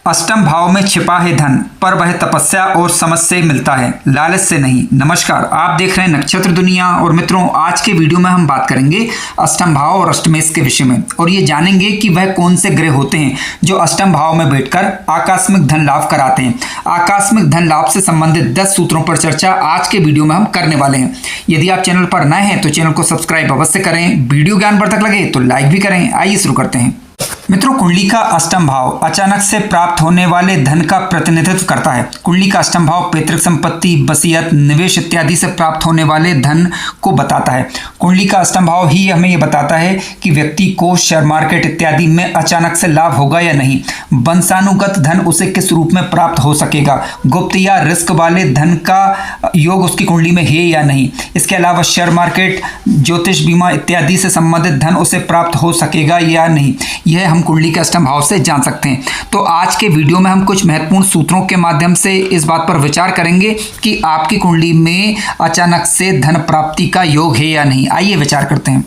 अष्टम भाव में छिपा है धन, पर वह तपस्या और समझ से मिलता है, लालच से नहीं। नमस्कार, आप देख रहे हैं नक्षत्र दुनिया। और मित्रों, आज के वीडियो में हम बात करेंगे अष्टम भाव और अष्टमेश के विषय में, और ये जानेंगे कि वह कौन से ग्रह होते हैं जो अष्टम भाव में बैठकर आकस्मिक धन लाभ कराते हैं। आकस्मिक धन लाभ से संबंधित 10 सूत्रों पर चर्चा आज के वीडियो में हम करने वाले हैं। यदि आप चैनल पर नए हैं तो चैनल को सब्सक्राइब अवश्य करें। वीडियो ज्ञानवर्धक लगे तो लाइक भी करें। आइए शुरू करते हैं। मित्रों, कुंडली का अष्टम भाव अचानक से प्राप्त होने वाले धन का प्रतिनिधित्व करता है। कुंडली का अष्टम भाव पैतृक संपत्ति, वसीयत, निवेश इत्यादि से प्राप्त होने वाले धन को बताता है। कुंडली का अष्टम भाव ही हमें यह बताता है कि व्यक्ति को शेयर मार्केट इत्यादि में अचानक से लाभ होगा या नहीं, वंशानुगत धन उसे किस रूप में प्राप्त हो सकेगा, गुप्त या रिस्क वाले धन का योग उसकी कुंडली में है या नहीं। इसके अलावा शेयर मार्केट, ज्योतिष, बीमा इत्यादि से संबंधित धन उसे प्राप्त हो सकेगा या नहीं, यह हम कुंडली के अष्टम भाव से जान सकते हैं। तो आज के वीडियो में हम कुछ महत्वपूर्ण सूत्रों के माध्यम से इस बात पर विचार करेंगे कि आपकी कुंडली में अचानक से धन प्राप्ति का योग है या नहीं। आइए विचार करते हैं।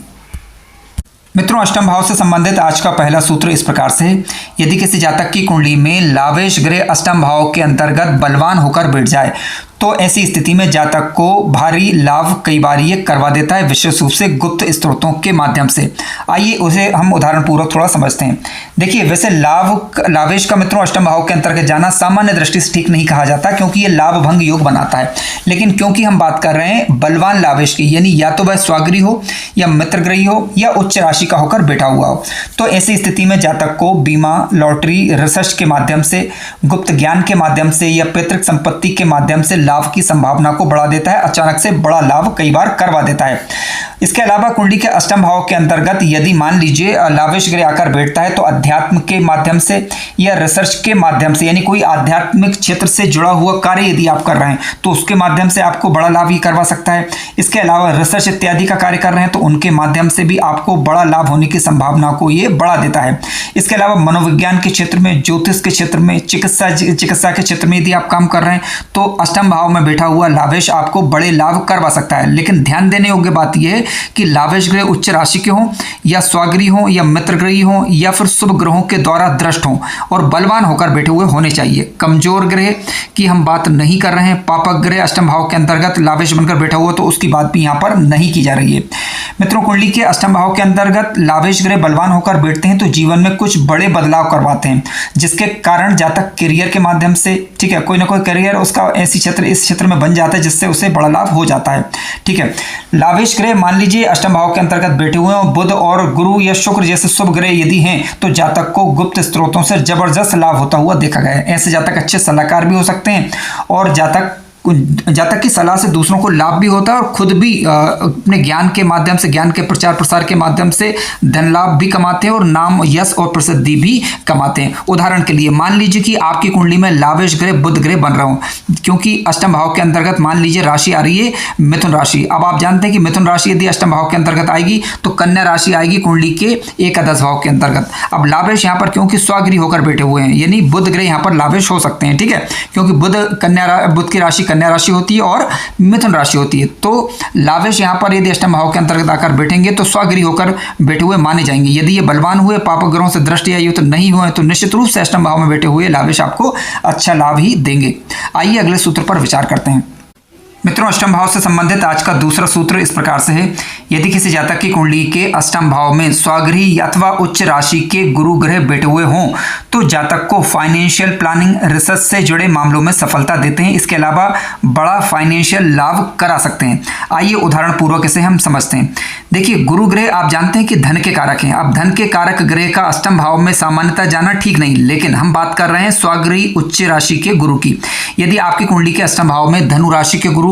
मित्रों, अष्टम भाव से संबंधित आज का पहला सूत्र इस प्रकार से है। यदि किसी जातक की कुंडली में लावेश ग्रह अष्टम भाव के अंतर्गत बलवान होकर बैठ जाए तो ऐसी स्थिति में जातक को भारी लाभ कई बार ये करवा देता है, विशेष रूप से गुप्त स्रोतों के माध्यम से। आइए उसे हम उदाहरण पूर्वक थोड़ा समझते हैं। देखिए, वैसे लावेश का मित्रों अष्टम भाव के अंतर्गत जाना सामान्य दृष्टि से ठीक नहीं कहा जाता, क्योंकि ये लाभ भंग योग बनाता है। लेकिन क्योंकि हम बात कर रहे हैं बलवान लावेश की, यानी या तो वह स्वागृही हो या मित्रग्रही हो या उच्च राशि का होकर बैठा हुआ हो, तो ऐसी स्थिति में जातक को बीमा, लॉटरी, रिसर्च के माध्यम से, गुप्त ज्ञान के माध्यम से या पैतृक संपत्ति के माध्यम से लाभ की संभावना को बढ़ा देता है। अचानक से बड़ा लाभ कई बार करवा देता है। इसके अलावा कुंडली के अष्टम भाव के अंतर्गत यदि मान लीजिए लावेश ग्रह आकर बैठता है तो अध्यात्म के माध्यम से या रिसर्च के माध्यम से, यानी कोई आध्यात्मिक क्षेत्र से जुड़ा हुआ कार्य यदि आप कर रहे हैं तो उसके माध्यम से आपको बड़ा लाभ ही करवा सकता है। इसके अलावा रिसर्च इत्यादि का कार्य कर रहे हैं तो उनके माध्यम से भी आपको बड़ा लाभ होने की संभावना को ये बढ़ा देता है। इसके अलावा मनोविज्ञान के क्षेत्र में, ज्योतिष के क्षेत्र में, चिकित्सा के क्षेत्र में यदि आप काम कर रहे हैं तो अष्टम भाव में बैठा हुआ लावेश आपको बड़े लाभ करवा सकता है। लेकिन ध्यान देने योग्य बात यह है कि लावेश ग्रह उच्च राशि के हों या स्वागृही हों या मित्रग्रही हों या फिर शुभ ग्रहों के द्वारा दृष्ट हों और बलवान होकर बैठे हुए होने चाहिए। कमजोर ग्रह की हम बात नहीं कर रहे हैं। पापक ग्रह अष्टम भाव के अंतर्गत लावेश बनकर बैठा हुआ तो उसकी बात भी यहाँ पर नहीं की जा रही है। मित्रों, कुंडली के अष्टम भाव के अंतर्गत लावेश ग्रह बलवान होकर बैठते हैं तो जीवन में कुछ बड़े बदलाव करवाते हैं, जिसके कारण जातक करियर के माध्यम से, ठीक है, कोई ना कोई करियर उसका इस क्षेत्र में बन जाता है, जिससे उसे बड़ा लाभ हो जाता है। ठीक है, लावेश ग्रह मान लीजिए अष्टम भाव के अंतर्गत बैठे हुए हैं, बुध और गुरु या शुक्र जैसे शुभ ग्रह यदि हैं तो जातक को गुप्त स्रोतों से जबरदस्त लाभ होता हुआ देखा गया है। ऐसे जातक अच्छे सलाहकार भी हो सकते हैं और जातक की सलाह से दूसरों को लाभ भी होता है और खुद भी अपने ज्ञान के माध्यम से, ज्ञान के प्रचार प्रसार के माध्यम से धन लाभ भी कमाते हैं और नाम, यश और प्रसिद्धि भी कमाते हैं। उदाहरण के लिए मान लीजिए कि आपकी कुंडली में लावेश ग्रह बुध ग्रह बन रहा हो, क्योंकि अष्टम भाव के अंतर्गत मान लीजिए राशि आ रही है मिथुन राशि। अब आप जानते हैं कि मिथुन राशि यदि अष्टम भाव के अंतर्गत आएगी तो कन्या राशि आएगी कुंडली के एकादश भाव के अंतर्गत। अब लावेश यहाँ पर क्योंकि स्वागृही होकर बैठे हुए हैं, यानी बुध ग्रह यहाँ पर लावेश हो सकते हैं। ठीक है, क्योंकि बुध की राशि कन्या राशि होती है और मिथुन राशि होती है, तो लावेश यहाँ पर यदि अष्टम भाव के अंतर्गत आकर बैठेंगे तो स्वागृही होकर बैठे हुए माने जाएंगे। यदि ये बलवान हुए, पापक ग्रहों से दृष्टि आई हो तो नहीं हुए, तो निश्चित रूप से अष्टम भाव में बैठे हुए लावेश आपको अच्छा लाभ ही देंगे। आइए अगले सूत्र पर विचार करते हैं। मित्रों, अष्टम भाव से संबंधित आज का दूसरा सूत्र इस प्रकार से है। यदि किसी जातक की कुंडली के अष्टम भाव में स्वागृही अथवा उच्च राशि के गुरु ग्रह बैठे हुए हों तो जातक को फाइनेंशियल प्लानिंग, रिसर्च से जुड़े मामलों में सफलता देते हैं। इसके अलावा बड़ा फाइनेंशियल लाभ करा सकते हैं। आइए उदाहरण पूर्वक इसे हम समझते हैं। देखिए, गुरु ग्रह आप जानते हैं कि धन के कारक हैं। अब धन के कारक ग्रह का अष्टम भाव में सामान्यतः जाना ठीक नहीं, लेकिन हम बात कर रहे हैं स्वागृही उच्च राशि के गुरु की। यदि आपकी कुंडली के अष्टम भाव में धनु राशि के गुरु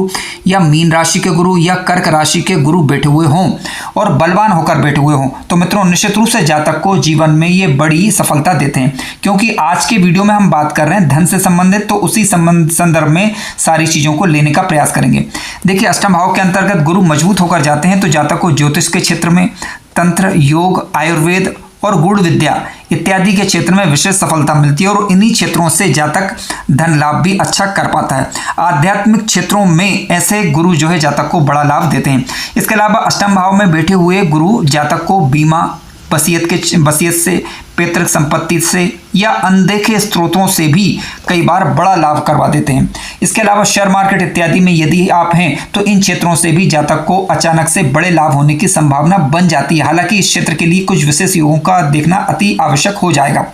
या मीन राशि के गुरु या कर्क राशि के गुरु बैठे हुए हों और बलवान होकर बैठे हुए हों तो मित्रों निश्चित रूप से जातक को जीवन में ये बड़ी सफलता देते हैं। क्योंकि आज के वीडियो में हम बात कर रहे हैं धन से संबंधित, तो उसी संदर्भ में सारी चीजों को लेने का प्रयास करेंगे। देखिए, अष्टम भाव के अंतर्गत गुरु मजबूत होकर जाते हैं तो जातक को ज्योतिष के क्षेत्र में, तंत्र, योग, आयुर्वेद और गूढ़ विद्या इत्यादि के क्षेत्र में विशेष सफलता मिलती है और इन्हीं क्षेत्रों से जातक धन लाभ भी अच्छा कर पाता है। आध्यात्मिक क्षेत्रों में ऐसे गुरु जो है जातक को बड़ा लाभ देते हैं। इसके अलावा अष्टम भाव में बैठे हुए गुरु जातक को बीमा, वसीयत से, पैतृक संपत्ति से या अनदेखे स्रोतों से भी कई बार बड़ा लाभ करवा देते हैं। इसके अलावा शेयर मार्केट इत्यादि में यदि आप हैं तो इन क्षेत्रों से भी जातक को अचानक से बड़े लाभ होने की संभावना बन जाती है। हालांकि इस क्षेत्र के लिए कुछ विशेष योगों का देखना अति आवश्यक हो जाएगा।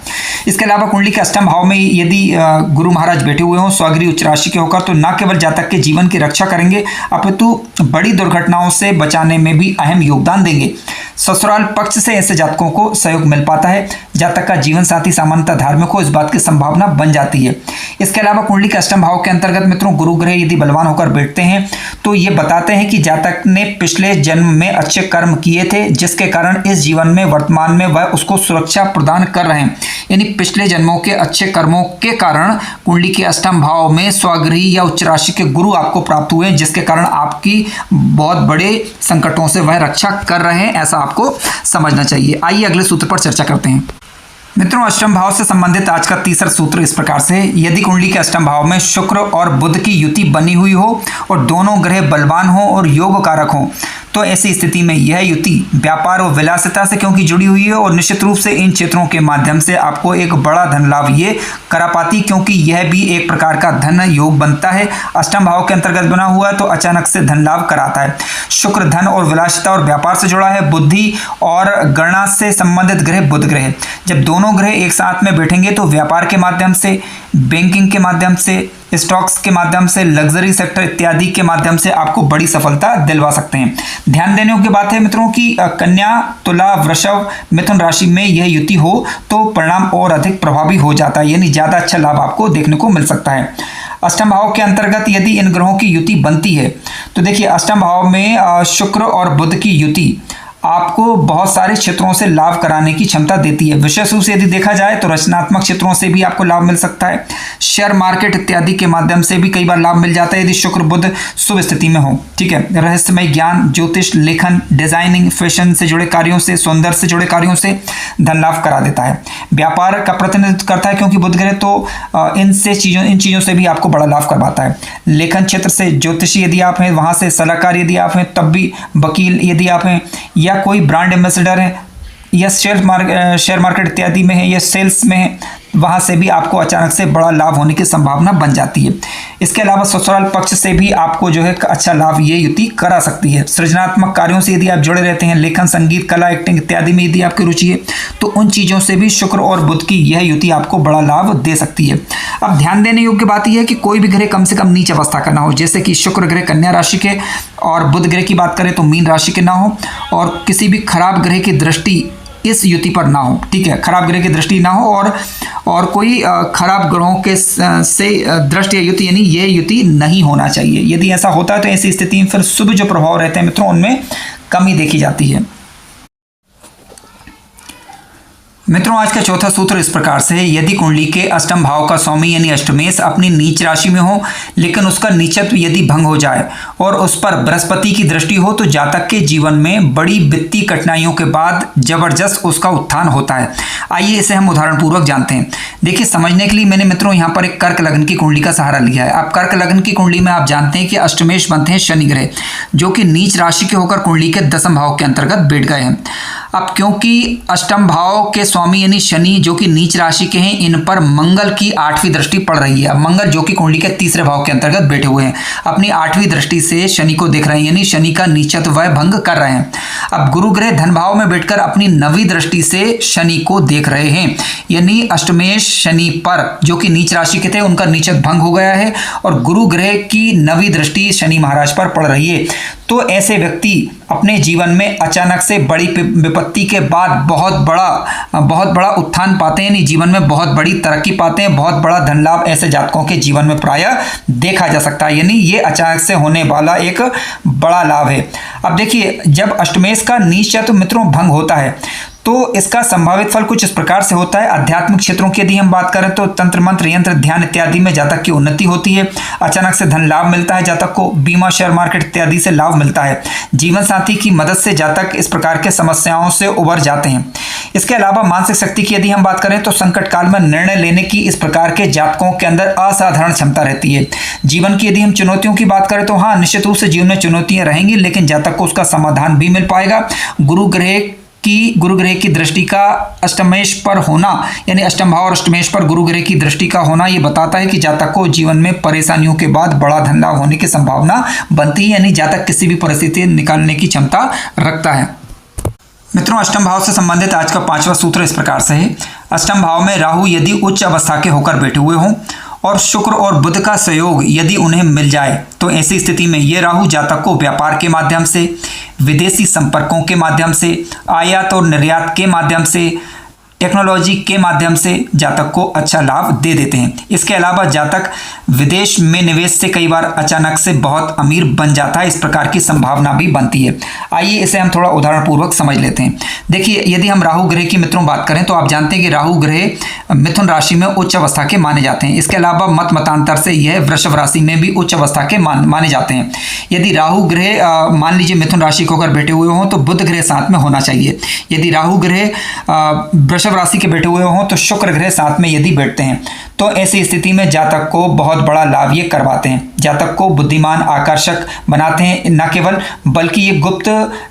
इसके अलावा कुंडली के अष्टम भाव में यदि गुरु महाराज बैठे हुए हों स्वगृह उच्च राशि के होकर तो न केवल जातक के जीवन की रक्षा करेंगे अपितु बड़ी दुर्घटनाओं से बचाने में भी अहम योगदान देंगे। ससुराल पक्ष से ऐसे जातकों को सहयोग मिल पाता है। जातक का जीवन साथी सामान्यतः धार्मिक हो, इस बात की संभावना बन जाती है। इसके अलावा कुंडली के अष्टम भाव के अंतर्गत मित्रों गुरु ग्रह यदि बलवान होकर बैठते हैं तो ये बताते हैं कि जातक ने पिछले जन्म में अच्छे कर्म किए थे जिसके कारण इस जीवन में वर्तमान में वह उसको सुरक्षा प्रदान कर रहे हैं। यानी पिछले जन्मों के अच्छे कर्मों के कारण कुंडली के अष्टम भाव में स्वगृह या उच्च राशि के गुरु आपको प्राप्त हुए जिसके कारण आपकी बहुत बड़े संकटों से वह रक्षा कर रहे हैं, ऐसा आपको समझना चाहिए। आइए अगले सूत्र पर चर्चा करते हैं। मित्रों अष्टम भाव से संबंधित आज का तीसरा सूत्र इस प्रकार से है। यदि कुंडली के अष्टम भाव में शुक्र और बुध की युति बनी हुई हो और दोनों ग्रह बलवान हो और योग कारक हो तो ऐसी स्थिति में यह युति व्यापार और विलासिता से क्योंकि जुड़ी हुई है और निश्चित रूप से इन क्षेत्रों के माध्यम से आपको एक बड़ा धन लाभ ये करा पाती क्योंकि यह भी एक प्रकार का धन योग बनता है। अष्टम भाव के अंतर्गत बना हुआ है तो अचानक से धन लाभ कराता है। शुक्र धन और विलासिता और व्यापार से जुड़ा है। बुद्धि और गणना से संबंधित ग्रह बुध ग्रह, जब दोनों ग्रह एक साथ में बैठेंगे तो व्यापार के माध्यम से, बैंकिंग के माध्यम से, स्टॉक्स के माध्यम से, लग्जरी सेक्टर इत्यादि के माध्यम से आपको बड़ी सफलता दिलवा सकते हैं। ध्यान देने योग्य बात है मित्रों कि कन्या, तुला, वृषभ, मिथुन राशि में यह युति हो तो परिणाम और अधिक प्रभावी हो जाता है, यानी ज्यादा अच्छा लाभ आपको देखने को मिल सकता है। अष्टम भाव के अंतर्गत यदि इन ग्रहों की युति बनती है तो देखिए अष्टम भाव में शुक्र और बुध की युति आपको बहुत सारे क्षेत्रों से लाभ कराने की क्षमता देती है। विशेष रूप से यदि देखा जाए तो रचनात्मक क्षेत्रों से भी आपको लाभ मिल सकता है। शेयर मार्केट इत्यादि के माध्यम से भी कई बार लाभ मिल जाता है यदि शुक्र बुध शुभ स्थिति में हो। ठीक है, रहस्यमय ज्ञान, ज्योतिष, लेखन, डिजाइनिंग, फैशन से जुड़े कार्यों से, सौंदर्य से जुड़े कार्यों से धन लाभ करा देता है। व्यापार का प्रतिनिधित्व करता है क्योंकि बुध ग्रह तो इन चीजों से भी आपको बड़ा लाभ करवाता है। लेखन क्षेत्र से, ज्योतिषी यदि आप हैं वहां से, सलाहकार यदि आप हैं तब भी, वकील यदि आप हैं या कोई ब्रांड एम्बेसडर है या शेयर मार्केट इत्यादि में है या सेल्स में है, वहां से भी आपको अचानक से बड़ा लाभ होने की संभावना बन जाती है। इसके अलावा ससुराल पक्ष से भी आपको जो है अच्छा लाभ ये युति करा सकती है। सृजनात्मक कार्यों से यदि आप जुड़े रहते हैं, लेखन, संगीत, कला, एक्टिंग इत्यादि में यदि आपकी रुचि है तो उन चीज़ों से भी शुक्र और बुध की यह युति आपको बड़ा लाभ दे सकती है। अब ध्यान देने योग्य बात यह है कि कोई भी ग्रह कम से कम नीच अवस्था का ना हो, जैसे कि शुक्र ग्रह कन्या राशि के और बुध ग्रह की बात करें तो मीन राशि के ना हो और किसी भी खराब ग्रह की दृष्टि इस युति पर ना हो। ठीक है, खराब ग्रह की दृष्टि ना हो और कोई खराब ग्रहों के से दृष्टि या युति, यानी ये युति नहीं होना चाहिए। यदि ऐसा होता है तो ऐसी स्थिति में फिर शुभ जो प्रभाव रहते हैं मित्रों उनमें कमी देखी जाती है। मित्रों आज का चौथा सूत्र इस प्रकार से है। यदि कुंडली के अष्टम भाव का स्वामी यानी अष्टमेश अपनी नीच राशि में हो लेकिन उसका नीचत्व यदि भंग हो जाए और उस पर बृहस्पति की दृष्टि हो तो जातक के जीवन में बड़ी वित्तीय कठिनाइयों के बाद जबरदस्त उसका उत्थान होता है। आइए इसे हम उदाहरण पूर्वक जानते हैं। देखिए समझने के लिए मैंने मित्रों यहाँ पर एक कर्क लग्न की कुंडली का सहारा लिया है। अब कर्क लग्न की कुंडली में आप जानते हैं कि अष्टमेश बनते हैं शनि ग्रह जो कि नीच राशि के होकर कुंडली के दसम भाव के अंतर्गत बैठ गए हैं। अब क्योंकि अष्टम भाव के स्वामी यानी शनि जो कि नीच राशि के हैं इन पर मंगल की 8वीं दृष्टि पड़ रही है। अब मंगल जो कि कुंडली के तीसरे भाव के अंतर्गत बैठे हुए हैं अपनी 8वीं दृष्टि से शनि को देख रहे हैं, यानी शनि का नीचत्व वह भंग कर रहे हैं। अब गुरु ग्रह धन भाव में बैठकर अपनी 9वीं दृष्टि से शनि को देख रहे हैं, यानी अष्टमेश शनि पर जो कि नीच राशि के थे उनका नीचत्व भंग हो गया है और गुरु ग्रह की 9वीं दृष्टि शनि महाराज पर पड़ रही है। तो ऐसे व्यक्ति अपने जीवन में अचानक से बड़ी विपत्ति के बाद बहुत बड़ा उत्थान पाते हैं, यानी जीवन में बहुत बड़ी तरक्की पाते हैं, बहुत बड़ा धन लाभ ऐसे जातकों के जीवन में प्रायः देखा जा सकता है, यानी ये अचानक से होने वाला एक बड़ा लाभ है। अब देखिए जब अष्टमेश का नीचत्व मित्रों भंग होता है तो इसका संभावित फल कुछ इस प्रकार से होता है। आध्यात्मिक क्षेत्रों की यदि हम बात करें तो तंत्र मंत्र यंत्र ध्यान इत्यादि में जातक की उन्नति होती है, अचानक से धन लाभ मिलता है जातक को, बीमा शेयर मार्केट इत्यादि से लाभ मिलता है, जीवन साथी की मदद से जातक इस प्रकार के समस्याओं से उबर जाते हैं। इसके अलावा मानसिक शक्ति की यदि हम बात करें तो संकट काल में निर्णय लेने की इस प्रकार के जातकों के अंदर असाधारण क्षमता रहती है। जीवन की यदि हम चुनौतियों की बात करें तो हाँ निश्चित रूप से जीवन में चुनौतियां रहेंगी लेकिन जातक को उसका समाधान भी मिल पाएगा। गुरु ग्रह कि गुरु ग्रह की दृष्टि का अष्टमेश पर होना, यानी अष्टम भाव और अष्टमेश पर गुरु ग्रह की दृष्टि का होना, ये बताता है कि जातक को जीवन में परेशानियों के बाद बड़ा धन लाभ होने की संभावना बनती है, यानी जातक किसी भी परिस्थिति निकालने की क्षमता रखता है। मित्रों, अष्टम भाव से संबंधित आज का 5वां सूत्र इस प्रकार से है। अष्टम भाव में राहु यदि उच्च अवस्था के होकर बैठे हुए हों और शुक्र और बुध का सहयोग यदि उन्हें मिल जाए तो ऐसी स्थिति में ये राहु जातक को व्यापार के माध्यम से, विदेशी संपर्कों के माध्यम से, आयात और निर्यात के माध्यम से, टेक्नोलॉजी के माध्यम से जातक को अच्छा लाभ दे देते हैं। इसके अलावा जातक विदेश में निवेश से कई बार अचानक से बहुत अमीर बन जाता है, इस प्रकार की संभावना भी बनती है। आइए इसे हम थोड़ा उदाहरण पूर्वक समझ लेते हैं। देखिए, यदि हम राहु ग्रह की मित्रों बात करें तो आप जानते हैं कि राहु ग्रह मिथुन राशि में उच्च अवस्था के माने जाते हैं। इसके अलावा मतांतर से यह वृषभ राशि में भी उच्च अवस्था के माने जाते हैं। यदि राहु ग्रह मान लीजिए मिथुन राशि को होकर बैठे हुए हों तो बुध ग्रह साथ में होना चाहिए। यदि राहु ग्रह वृषभ राशि के बैठे हुए हों तो शुक्र ग्रह साथ में यदि बैठते हैं तो ऐसी स्थिति में जातक को बहुत बड़ा लाभ ये करवाते हैं। जातक को बुद्धिमान, आकर्षक बनाते हैं, न केवल बल्कि ये गुप्त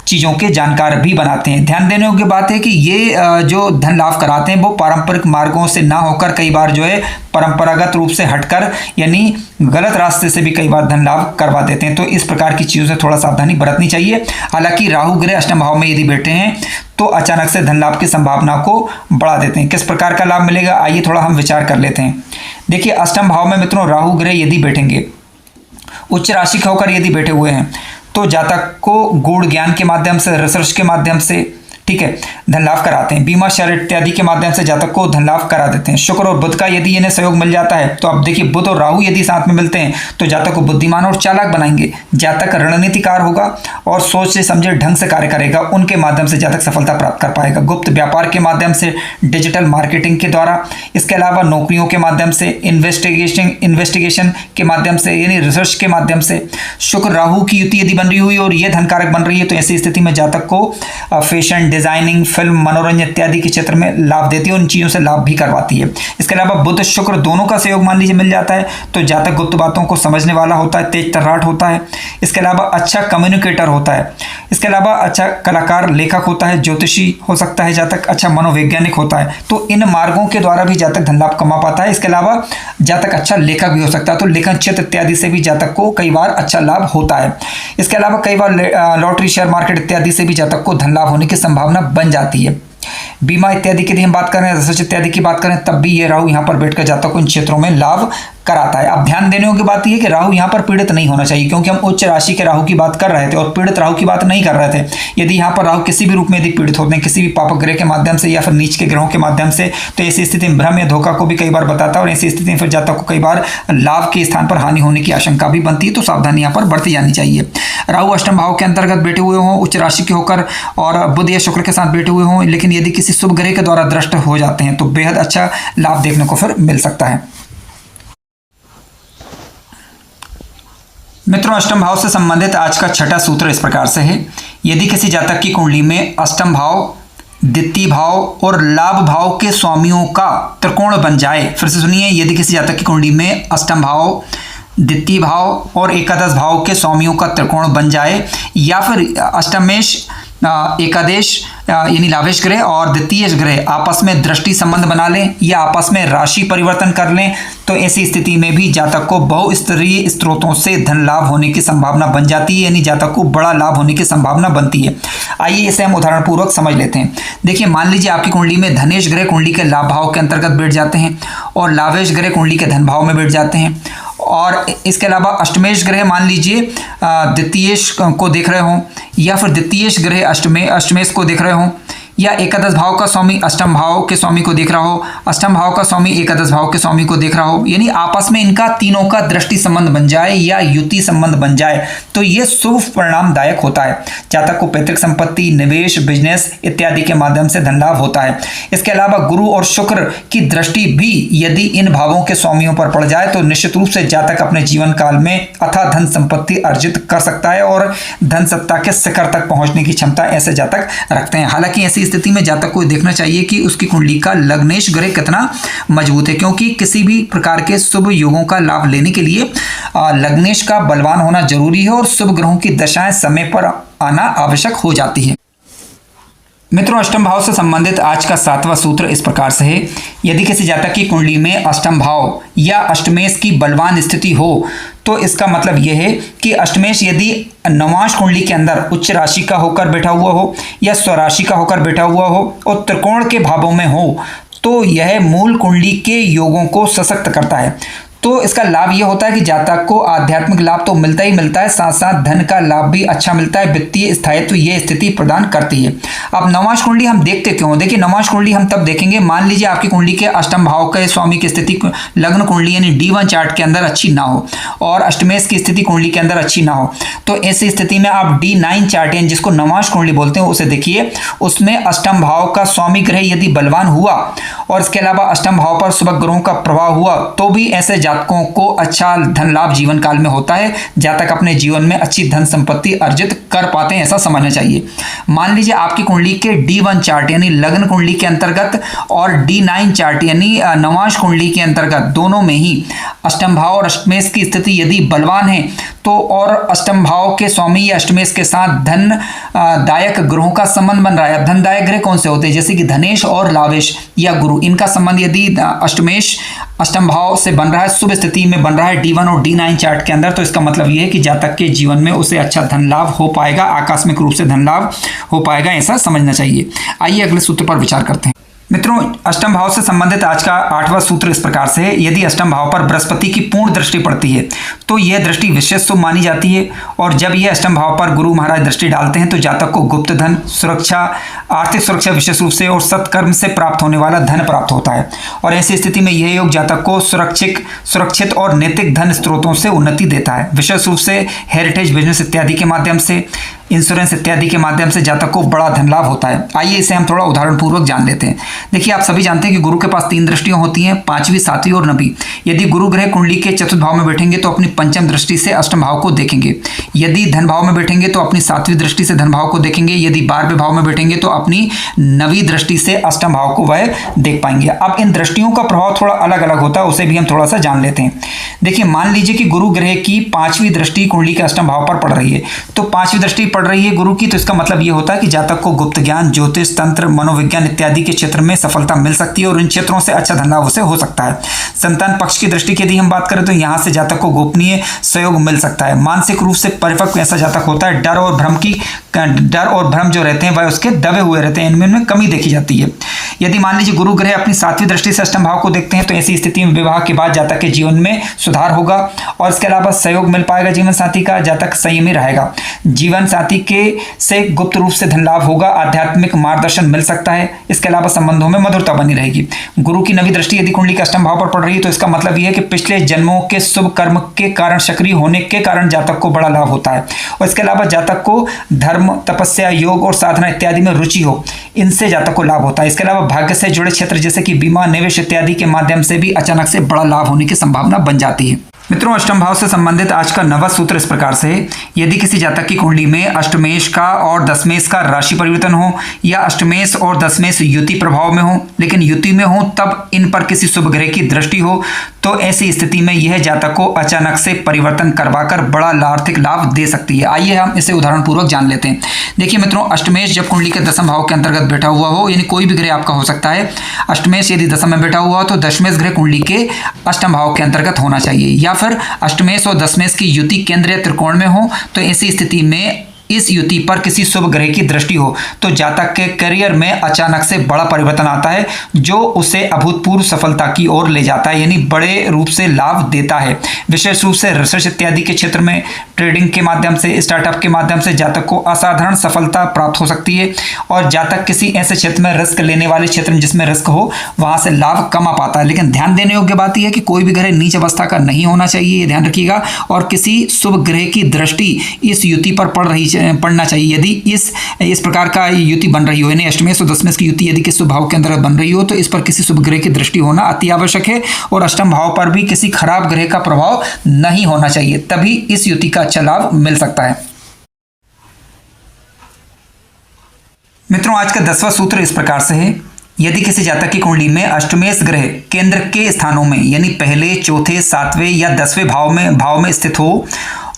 चीज़ों के जानकार भी बनाते हैं। ध्यान देने योग्य बात है कि ये जो धन लाभ कराते हैं वो पारंपरिक मार्गों से ना होकर कई बार जो है परंपरागत रूप से हटकर, यानी गलत रास्ते से भी कई बार धन लाभ करवा देते हैं। तो इस प्रकार की चीज़ों से थोड़ा सावधानी बरतनी चाहिए। हालांकि राहु ग्रह अष्टम भाव में यदि बैठे हैं तो अचानक से धन लाभ की संभावना को बढ़ा देते हैं। किस प्रकार का लाभ मिलेगा, आइए थोड़ा हम विचार कर लेते हैं। देखिए, अष्टम भाव में मित्रों राहु ग्रह यदि बैठेंगे, उच्च राशि के होकर यदि बैठे हुए हैं तो जातक को गूढ़ ज्ञान के माध्यम से, रिसर्च के माध्यम से, ठीक है, धन लाभ कराते हैं। बीमा, शेयर इत्यादि के माध्यम से जातक को धन लाभ करा देते हैं। शुक्र और बुध का यदि इन्हें सहयोग मिल जाता है तो अब देखिए, बुध और राहु यदि साथ में मिलते हैं तो जातक को बुद्धिमान और चालाक बनाएंगे। जातक रणनीतिकार होगा और सोच से समझे ढंग से कार्य करेगा। उनके माध्यम से जातक सफलता प्राप्त कर पाएगा। गुप्त व्यापार के माध्यम से, डिजिटल मार्केटिंग के द्वारा, इसके अलावा नौकरियों के माध्यम से, इन्वेस्टिगेशन के माध्यम से, यानी रिसर्च के माध्यम से शुक्र राहु की युति यदि बन रही हुई और यह धनकारक बन रही है तो ऐसी स्थिति में जातक को फैशन, डिजाइनिंग, फिल्म, मनोरंजन इत्यादि के क्षेत्र में लाभ देती है। उन चीज़ों से लाभ भी करवाती है। इसके अलावा बुध शुक्र दोनों का सहयोग मान लीजिए मिल जाता है तो जातक गुप्त बातों को समझने वाला होता है, तेज तर्राट होता है। इसके अलावा अच्छा कम्युनिकेटर होता है। इसके अलावा अच्छा कलाकार, लेखक होता है, ज्योतिषी हो सकता है जातक, अच्छा मनोवैज्ञानिक होता है। तो इन मार्गों के द्वारा भी जातक धन लाभ कमा पाता है। इसके अलावा जातक अच्छा लेखक भी हो सकता है, तो लेखन क्षेत्र इत्यादि से भी जातक को कई बार अच्छा लाभ होता है। इसके अलावा कई बार लॉटरी, शेयर मार्केट इत्यादि से भी जातक को धन लाभ होने की संभावना बन जाती है। बीमा इत्यादि की हम बात करें, रिसर्च इत्यादि की बात करें, तब भी ये राहु यहाँ पर बैठकर जातक को इन क्षेत्रों में लाभ कराता है। अब ध्यान देने की बात यह है कि राहु यहाँ पर पीड़ित नहीं होना चाहिए, क्योंकि हम उच्च राशि के राहु की बात कर रहे थे और पीड़ित राहु की बात नहीं कर रहे थे। यदि यहाँ पर राहु किसी भी रूप में यदि पीड़ित होते हैं, किसी भी पापक ग्रह के माध्यम से या फिर नीच के ग्रहों के माध्यम से, तो ऐसी स्थिति में भ्रम या धोखा को भी कई बार बताता है और ऐसी स्थिति में फिर जातक को कई बार लाभ के स्थान पर हानि होने की आशंका भी बनती है। तो सावधानी यहाँ पर बरती जानी चाहिए। राहु अष्टम भाव के अंतर्गत बैठे हुए हों, उच्च राशि के होकर और बुध या शुक्र के साथ बैठे हुए हों, लेकिन यदि किसी शुभ ग्रह के द्वारा दृष्ट हो जाते हैं तो बेहद अच्छा लाभ देखने को फिर मिल सकता है। मित्रों, अष्टम भाव से संबंधित आज का छठा सूत्र इस प्रकार से है। यदि किसी जातक की कुंडली में अष्टम भाव, द्वितीय भाव और लाभ भाव के स्वामियों का त्रिकोण बन जाए, फिर से सुनिए, यदि किसी जातक की कुंडली में अष्टम भाव, द्वितीय भाव और एकादश भाव के स्वामियों का त्रिकोण बन जाए, या फिर अष्टमेश, एकादश यानी लाभेश ग्रह और द्वितीय ग्रह आपस में दृष्टि संबंध बना लें या आपस में राशि परिवर्तन कर लें, तो ऐसी स्थिति में भी जातक को बहुस्तरीय स्रोतों से धन लाभ होने की संभावना बन जाती है, यानी जातक को बड़ा लाभ होने की संभावना बनती है। आइए इसे हम उदाहरण पूर्वक समझ लेते हैं। देखिए, मान लीजिए आपकी कुंडली में धनेश ग्रह कुंडली के लाभ भाव के अंतर्गत बैठ जाते हैं और लाभेश ग्रह कुंडली के धन भाव में बैठ जाते हैं, और इसके अलावा अष्टमेश ग्रह मान लीजिए द्वितीयेश को देख रहे हों, या फिर द्वितीयेश ग्रह अष्टमेश को देख रहे हों, या एकादश भाव का स्वामी अष्टम भाव के स्वामी को देख रहा हो, अष्टम भाव का स्वामी एकादश भाव के स्वामी को देख रहा हो, यानी आपस में इनका तीनों का दृष्टि संबंध बन जाए या युति संबंध बन जाए, तो ये शुभ परिणामदायक होता है। जातक को पैतृक संपत्ति, निवेश, बिजनेस इत्यादि के माध्यम से धन लाभ होता है। इसके अलावा गुरु और शुक्र की दृष्टि भी यदि इन भावों के स्वामियों पर पड़ जाए तो निश्चित रूप से जातक अपने जीवन काल में अथाह धन संपत्ति अर्जित कर सकता है और धन सत्ता के शिखर तक पहुंचने की क्षमता ऐसे जातक रखते हैं। हालांकि ऐसी स्थिति में जातक को देखना चाहिए कि उसकी कुंडली का लग्नेश ग्रह कितना मजबूत है, क्योंकि किसी भी प्रकार के शुभ योगों का लाभ लेने के लिए लग्नेश का बलवान होना जरूरी है और शुभ ग्रहों की दशाएं समय पर आना आवश्यक हो जाती है। मित्रों, अष्टम भाव से संबंधित आज का 7वां सूत्र इस प्रकार से है। यदि किसी जातक की कुंडली में अष्टम भाव या अष्टमेश की बलवान स्थिति हो तो इसका मतलब यह है कि अष्टमेश यदि नवांश कुंडली के अंदर उच्च राशि का होकर बैठा हुआ हो या स्वराशि का होकर बैठा हुआ हो और त्रिकोण के भावों में हो तो यह मूल कुंडली के योगों को सशक्त करता है। तो इसका लाभ यह होता है कि जातक को आध्यात्मिक लाभ तो मिलता ही मिलता है, साथ साथ धन का लाभ भी अच्छा मिलता है, वित्तीय स्थायित्व ये स्थिति प्रदान करती है। अब नवांश कुंडली हम देखते क्यों? देखिए, नवांश कुंडली हम तब देखेंगे, मान लीजिए आपकी कुंडली के अष्टम भाव के स्वामी की स्थिति लग्न कुंडली यानी D1 चार्ट के अंदर अच्छी ना हो और अष्टमेश की स्थिति कुंडली के अंदर अच्छी ना हो, तो ऐसी स्थिति में आप D9 चार्ट यानी जिसको नवांश कुंडली बोलते हैं उसे देखिए। उसमें अष्टम भाव का स्वामी ग्रह यदि बलवान हुआ और इसके अलावा अष्टम भाव पर शुभ ग्रहों का प्रभाव हुआ तो भी ऐसे जातकों को अच्छा धन लाभ जीवन काल में होता है। जातक अपने जीवन में अच्छी धन संपत्ति अर्जित कर पाते हैं, ऐसा समझना चाहिए। मान लीजिए आपकी कुंडली के D1 चार्ट यानी लग्न कुंडली के अंतर्गत और D9 चार्ट यानी नवांश कुंडली के अंतर्गत दोनों में ही अष्टम भाव और अष्टमेश की स्थिति यदि बलवान है तो और अष्टम भाव के स्वामी या अष्टमेश के साथ धन दायक ग्रहों का संबंध बन रहा है। धनदायक ग्रह कौन से होते हैं? जैसे कि धनेश और लावेश या गुरु, इनका संबंध यदि अष्टमेश अष्टम भाव से बन रहा है, शुभ स्थिति में बन रहा है D1 और D9 चार्ट के अंदर, तो इसका मतलब यह है कि जातक के जीवन में उसे अच्छा धन लाभ हो पाएगा, आकस्मिक रूप से धन लाभ हो पाएगा, ऐसा समझना चाहिए। आइए अगले सूत्र पर विचार करते हैं। मित्रों, अष्टम भाव से संबंधित आज का 8वां सूत्र इस प्रकार से है। यदि अष्टम भाव पर बृहस्पति की पूर्ण दृष्टि पड़ती है तो यह दृष्टि विशेष शुभ मानी जाती है और जब यह अष्टम भाव पर गुरु महाराज दृष्टि डालते हैं तो जातक को गुप्त धन, सुरक्षा, आर्थिक सुरक्षा विशेष रूप से और सत्कर्म से प्राप्त होने वाला धन प्राप्त होता है। और ऐसी स्थिति में यह योग जातक को सुरक्षित और नैतिक धन स्रोतों से उन्नति देता है। विशेष रूप से हेरिटेज बिजनेस इत्यादि के माध्यम से, इंश्योरेंस इत्यादि के माध्यम से जातक को बड़ा धन लाभ होता है। आइए इसे हम थोड़ा उदाहरण पूर्वक जान लेते हैं। देखिए, आप सभी जानते हैं कि गुरु के पास 3 दृष्टियां होती हैं, 5वीं, 7वीं और 9वीं। यदि गुरु ग्रह कुंडली के चतुर्थ भाव में बैठेंगे तो अपनी पंचम दृष्टि से अष्टम भाव को देखेंगे। यदि धन भाव में बैठेंगे तो अपनी 7वीं दृष्टि से धन भाव को देखेंगे। यदि 12वें भाव में बैठेंगे तो अपनी 9वीं दृष्टि से अष्टम भाव को वह देख पाएंगे। अब इन दृष्टियों का प्रभाव थोड़ा अलग अलग होता है, उसे भी हम थोड़ा सा जान लेते हैं। देखिए, मान लीजिए कि गुरु ग्रह की 5वीं दृष्टि कुंडली के अष्टम भाव पर पड़ रही है, तो 5वीं दृष्टि पड़ रही है गुरु की, तो इसका मतलब यह होता है कि जातक को गुप्त ज्ञान, ज्योतिष, तंत्र, मनोविज्ञान इत्यादि के क्षेत्र में सफलता मिल सकती है और इन क्षेत्रों से अच्छा धन लाभ उसे हो सकता है। संतान पक्ष की दृष्टि की यदि हम बात करें तो यहां से जातक को गोपनीय सहयोग मिल सकता है। मानसिक रूप से परिपक्व ऐसा जातक होता है। डर और भ्रम जो रहते हैं वह उसके दबे हुए रहते हैं, इनमें कमी देखी जाती है। यदि मान लीजिए गुरु ग्रह अपनी 7वीं दृष्टि से अष्टम भाव को देखते हैं तो ऐसी स्थिति में विवाह के बाद जातक के जीवन में सुधार होगा और इसके अलावा सहयोग मिल पाएगा जीवन साथी का। जातक संयमी रहेगा, जीवन साथी के से गुप्त रूप से धन लाभ होगा, आध्यात्मिक मार्गदर्शन मिल सकता है। इसके अलावा संबंधों में मधुरता बनी रहेगी। गुरु की 9वीं दृष्टि यदि कुंडली के अष्टम भाव पर पड़ रही है तो इसका मतलब यह है कि पिछले जन्मों के शुभ कर्म के कारण, सक्रिय होने के कारण जातक को बड़ा लाभ होता है और इसके अलावा जातक को धर्म, तपस्या, योग और साधना इत्यादि में रुचि हो, इनसे जातक को लाभ होता है। इसके अलावा भाग्य से जुड़े क्षेत्र जैसे कि बीमा, निवेश इत्यादि के माध्यम से भी अचानक से बड़ा लाभ होने की संभावना बन जाती है। मित्रों, अष्टम भाव से संबंधित आज का 9वां सूत्र इस प्रकार से है। यदि किसी जातक की कुंडली में अष्टमेश का और दशमेश का राशि परिवर्तन हो या अष्टमेश और दशमेश युति प्रभाव में हो, लेकिन युति में हो तब इन पर किसी शुभ ग्रह की दृष्टि हो, तो ऐसी स्थिति में यह जातक को अचानक से परिवर्तन करवाकर बड़ा आर्थिक लाभ दे सकती है। आइए हम इसे उदाहरण पूर्वक जान लेते हैं। देखिए मित्रों, अष्टमेश जब कुंडली के दशम भाव के अंतर्गत बैठा हुआ हो, यानी कोई भी ग्रह आपका हो सकता है। अष्टमेश यदि दशम में बैठा हुआ हो तो दशमेश ग्रह कुंडली के अष्टम भाव के अंतर्गत होना चाहिए, या फिर अष्टमेश और दशमेश की युति केंद्रीय त्रिकोण में हो तो ऐसी स्थिति में इस युति पर किसी शुभ ग्रह की दृष्टि हो तो जातक के करियर में अचानक से बड़ा परिवर्तन आता है जो उसे अभूतपूर्व सफलता की ओर ले जाता है, यानी बड़े रूप से लाभ देता है। विशेष रूप से रिसर्च इत्यादि के क्षेत्र में, ट्रेडिंग के माध्यम से, स्टार्टअप के माध्यम से जातक को असाधारण सफलता प्राप्त हो सकती है और जातक किसी ऐसे क्षेत्र में रिस्क लेने वाले क्षेत्र में जिसमें रिस्क हो वहां से लाभ कमा पाता है। लेकिन ध्यान देने योग्य बात यह है कि कोई भी ग्रह नीच अवस्था का नहीं होना चाहिए, ये ध्यान रखिएगा, और किसी शुभ ग्रह की दृष्टि इस युति पर पड़ना चाहिए। यदि इस प्रकार का युति बन रही हो, यानी अष्टमेश और दशमेश की युति यदि किसी शुभ भाव के अंदर बन रही हो तो इस पर किसी शुभ ग्रह की दृष्टि होना अति आवश्यक है और अष्टम भाव पर भी किसी खराब ग्रह का प्रभाव नहीं होना चाहिए, तभी इस युति का अच्छा लाभ मिल सकता है। मित्रों, आज का 10वां सूत्र इस प्रकार से है। यदि किसी जातक की कुंडली में अष्टमेश ग्रह केंद्र के स्थानों में, यानी पहले, चौथे, 7वें या 10वें भाव में स्थित हो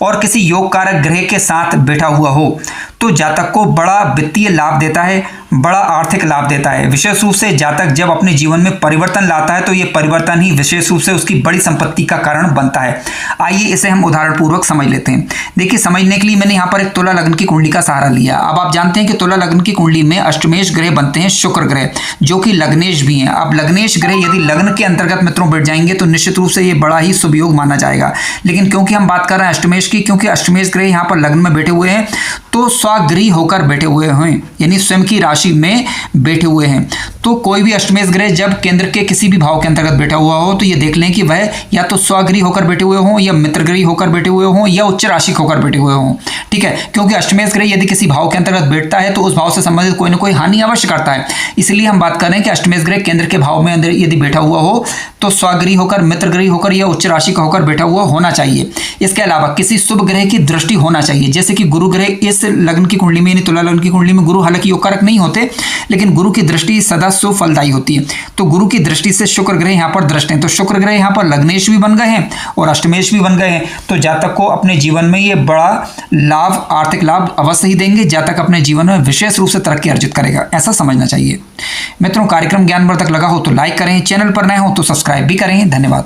और किसी योग कारक ग्रह के साथ बैठा हुआ हो तो जातक को बड़ा वित्तीय लाभ देता है। बड़ा आर्थिक लाभ देता है। विशेष रूप से जातक जब अपने जीवन में परिवर्तन लाता है तो ये परिवर्तन ही विशेष रूप से उसकी बड़ी संपत्ति का कारण बनता है। आइए इसे हम उदाहरण पूर्वक समझ लेते हैं। देखिए, समझने के लिए मैंने यहाँ पर एक तुला लग्न की कुंडली का सहारा लिया। अब आप जानते हैं कि तुला लग्न की कुंडली में अष्टमेश ग्रह बनते हैं, शुक्र ग्रह, जो कि लग्नेश भी हैं। अब लग्नेश ग्रह यदि लग्न के अंतर्गत मित्रों बैठ जाएंगे तो निश्चित रूप से ये बड़ा ही शुभ योग माना जाएगा। लेकिन क्योंकि हम बात कर रहे हैं अष्टमेश की, क्योंकि अष्टमेश ग्रह यहाँ पर लग्न में बैठे हुए हैं तो स्वगृही होकर बैठे हुए हैं, यानी स्वयं की राशि में बैठे हुए हैं। तो कोई भी अष्टमेश ग्रह जब केंद्र के किसी भी भाव के अंतर्गत बैठा हुआ हो तो ये देख लें कि वह या तो स्वगृही होकर बैठे हुए हों, या मित्रगृही होकर बैठे हुए हों, या उच्च राशिक होकर बैठे हुए हों। ठीक है, क्योंकि अष्टमेश ग्रह यदि किसी भाव के अंतर्गत बैठता है तो उस भाव से संबंधित कोई ना कोई हानि अवश्य करता है। इसलिए हम बात कर रहे हैं कि अष्टमेश ग्रह केंद्र के भाव में अंदर यदि बैठा हुआ हो तो स्वगृही होकर, मित्रगृही होकर या उच्च राशि का होकर बैठा हुआ होना चाहिए। इसके अलावा किसी शुभ ग्रह की दृष्टि होना चाहिए, जैसे कि गुरु ग्रह इस लग्न की कुंडली में, यानी तुला लग्न की कुंडली में गुरु हालांकि योग कारक नहीं होते, लेकिन गुरु की दृष्टि सदा शुभ फलदायी होती है। तो गुरु की दृष्टि से शुक्र ग्रह यहाँ पर दृष्ट हैं, तो शुक्र ग्रह यहाँ पर लग्नेश भी बन गए हैं और अष्टमेश भी बन गए हैं। तो जातक को अपने जीवन में ये बड़ा लाभ, आर्थिक लाभ अवश्य ही देंगे। जातक अपने जीवन में विशेष रूप से तरक्की अर्जित करेगा, ऐसा समझना चाहिए। मित्रों, कार्यक्रम ज्ञानवर्धक लगा हो तो लाइक करें, चैनल पर नए हो तो सब्सक्राइब भी करें। धन्यवाद।